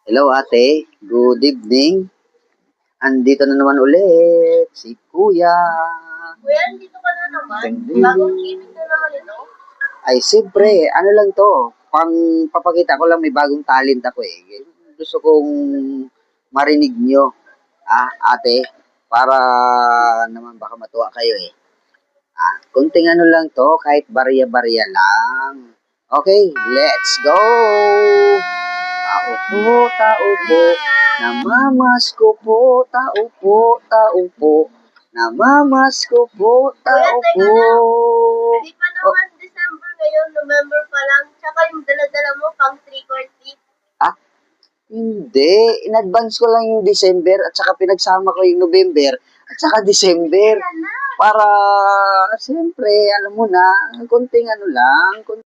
Hello ate, good evening. Andito na naman ulit si Kuya. Kuya, dito ka na naman? Hindi. Bagong gimmick na naman ito? Ay, siyempre, ano lang to, pang papakita ko lang may bagong talent ako eh. Gusto kong marinig nyo, ate, para naman baka matuwa kayo eh. Kunting ano lang to, kahit barya-barya lang. Okay, let's go! Tao po, namamas ko po, tao po, namamas ko po, tao Kuya, teka po. lang. Hindi pa Oh, naman December ngayon, November pa lang. Tsaka yung dala-dala mo pang trick or treat. hindi. In advance ko lang yung December at saka pinagsama ko yung November at saka December. Yan na. Para, siyempre, alam mo na, konting ano lang,